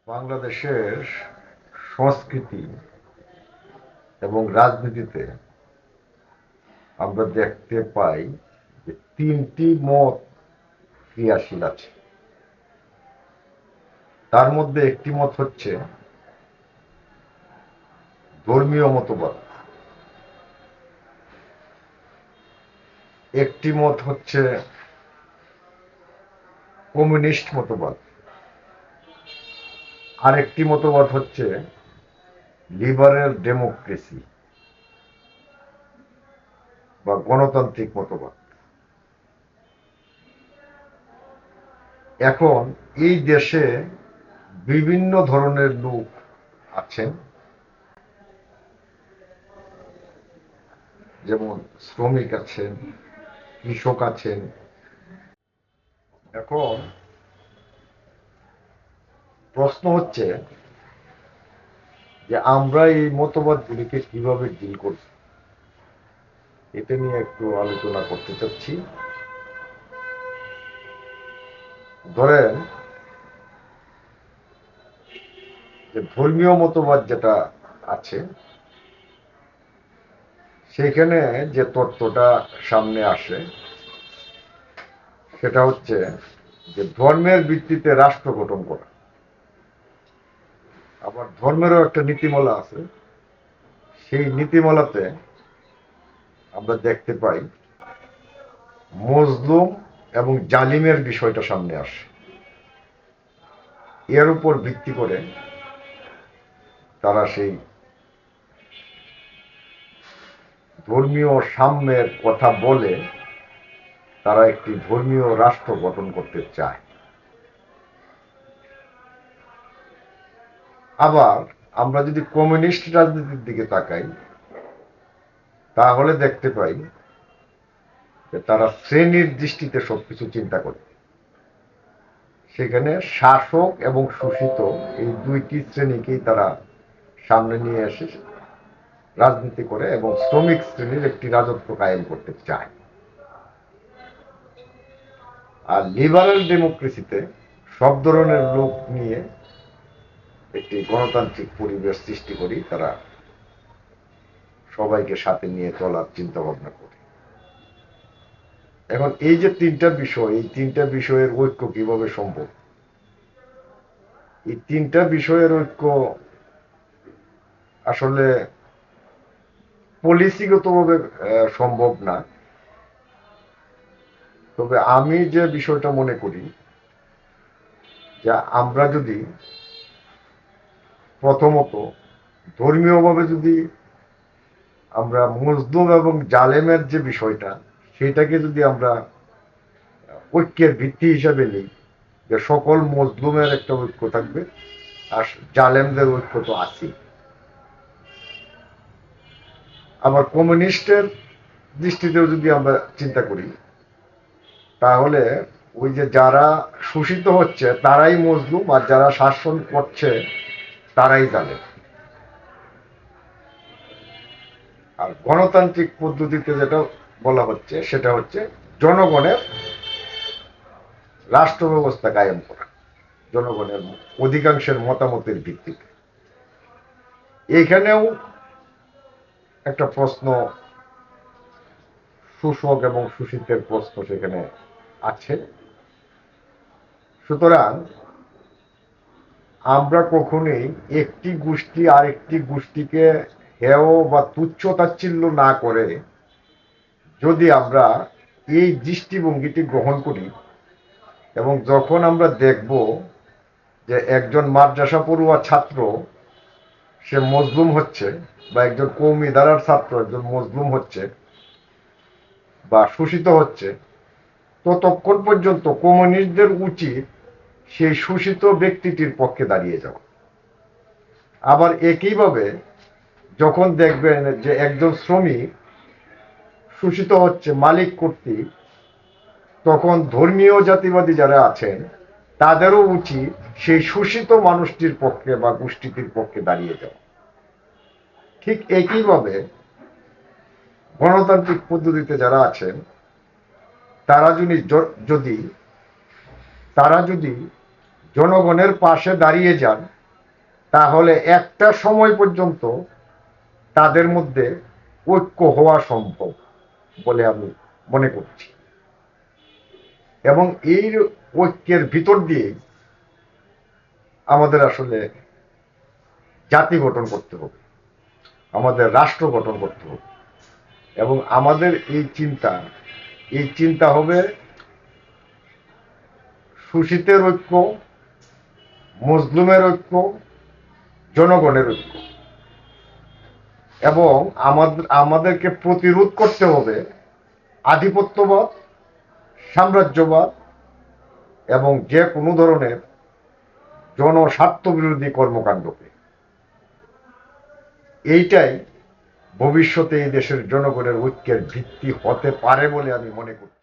বাংলাদেশের সংস্কৃতি এবং রাজনীতিতে আমরা দেখতে পাই যে তিনটি মত ক্রিয়াশীল আছে। তার মধ্যে একটি মত হচ্ছে ধর্মীয় মতবাদ, একটি মত হচ্ছে কমিউনিস্ট মতবাদ, আর একটি মতবাদ হচ্ছে লিবারেল ডেমোক্রেসি বা গণতান্ত্রিক মতবাদ। এখন এই দেশে বিভিন্ন ধরনের লোক আছেন, যেমন শ্রমিক আছেন, কৃষক আছেন। এখন প্রশ্ন হচ্ছে যে আমরা এই মতবাদগুলিকে কিভাবে ডিল করব, এটা নিয়ে একটু আলোচনা করতে চাচ্ছি। ধরেন যে ধর্মীয় মতবাদ যেটা আছে, সেখানে যে তত্ত্বটা সামনে আসে সেটা হচ্ছে যে ধর্মের ভিত্তিতে রাষ্ট্র গঠন করা। আবার ধর্মেরও একটা নীতিমালা আছে, সেই নীতিমালাতে আমরা দেখতে পাই মজলুম এবং জালিমের বিষয়টা সামনে আসে। এর উপর ভিত্তি করে তারা সেই ধর্মীয় সাম্যের কথা বলে তারা একটি ধর্মীয় রাষ্ট্র গঠন করতে চায়। আবার আমরা যদি কমিউনিস্ট রাজনীতির দিকে তাকাই, তাহলে দেখতে পাই যে তারা শ্রেণীর দৃষ্টিতে সবকিছু চিন্তা করে। সেখানে শাসক এবং শোষিত এই দুইটি শ্রেণীকেই তারা সামনে নিয়ে এসে রাজনীতি করে এবং শ্রমিক শ্রেণীর একটি রাজত্ব কায়েম করতে চায়। আর লিবারেল ডেমোক্রেসিতে সব ধরনের লোক নিয়ে একটি গণতান্ত্রিক পরিবেশ সৃষ্টি করি, তারা সবাইকে সাথে নিয়ে চলার চিন্তা ভাবনা করে। এখন এই যে তিনটা বিষয়, এই তিনটা বিষয়ের ঐক্য কিভাবে সম্ভব? এই তিনটা বিষয়ের ঐক্য আসলে পলিসিগতভাবে সম্ভব না। তবে আমি যে বিষয়টা মনে করি যে আমরা যদি প্রথমত ধর্মীয়ভাবে যদি আমরা মজলুম এবং জালেমের যে বিষয়টা, সেটাকে যদি আমরা ঐক্যের ভিত্তি হিসাবে নিই, যে সকল মজলুমের একটা ঐক্য থাকবে আর জালেমদের ঐক্য তো আছেই। আবার কমিউনিস্টের দৃষ্টিতেও যদি আমরা চিন্তা করি, তাহলে ওই যে যারা শোষিত হচ্ছে তারাই মজলুম, আর যারা শাসন করছে তারাই জালেম। আর গণতান্ত্রিক পদ্ধতিতে যেটা বলা হচ্ছে সেটা হচ্ছে জনগণের রাষ্ট্র ব্যবস্থা কায়েম করা, জনগণের অধিকাংশের মতামতের ভিত্তিতে। এইখানেও একটা প্রশ্ন, শোষক এবং শোষিতের প্রশ্ন সেখানে আছে। সুতরাং আমরা কখনোই একটি গোষ্ঠী আরেকটি গোষ্ঠীকে হেয় বা তুচ্ছ তাচ্ছিল্য না করে যদি আমরা এই দৃষ্টিভঙ্গিটি গ্রহণ করি, এবং যখন আমরা দেখব যে একজন মাদ্রাসা পড়ুয়া ছাত্র সে মজলুম হচ্ছে, বা একজন কওমি ধারার ছাত্র একজন মজলুম হচ্ছে বা শোষিত হচ্ছে, ততক্ষণ পর্যন্ত কমিউনিস্টদের উচিত সেই শোষিত ব্যক্তিটির পক্ষে দাঁড়িয়ে যাওয়া। আবার একইভাবে যখন দেখবেন যে একজন শ্রমিক শোষিত হচ্ছে মালিক কর্তৃক, তখন ধর্মীয় জাতিবাদী যারা আছেন তাদেরও উচিত সেই শোষিত মানুষটির পক্ষে বা গোষ্ঠীটির পক্ষে দাঁড়িয়ে যাওয়া। ঠিক একইভাবে গণতান্ত্রিক পদ্ধতিতে যারা আছেন তারা যদি জনগণের পাশে দাঁড়িয়ে যান, তাহলে একটা সময় পর্যন্ত তাদের মধ্যে ঐক্য হওয়া সম্ভব বলে আমি মনে করছি। এবং এই ঐক্যের ভিতর দিয়ে আমাদের আসলে জাতি গঠন করতে হবে, আমাদের রাষ্ট্র গঠন করতে হবে। এবং আমাদের এই চিন্তা হবে শোষিতের ঐক্য, মজলুমের ঐক্য, জনগণের ঐক্য। এবং আমাদেরকে প্রতিরোধ করতে হবে আধিপত্যবাদ, সাম্রাজ্যবাদ এবং যে কোনো ধরনের জনস্বার্থ বিরোধী কর্মকাণ্ডকে। এইটাই ভবিষ্যতে এই দেশের জনগণের ঐক্যের ভিত্তি হতে পারে বলে আমি মনে করি।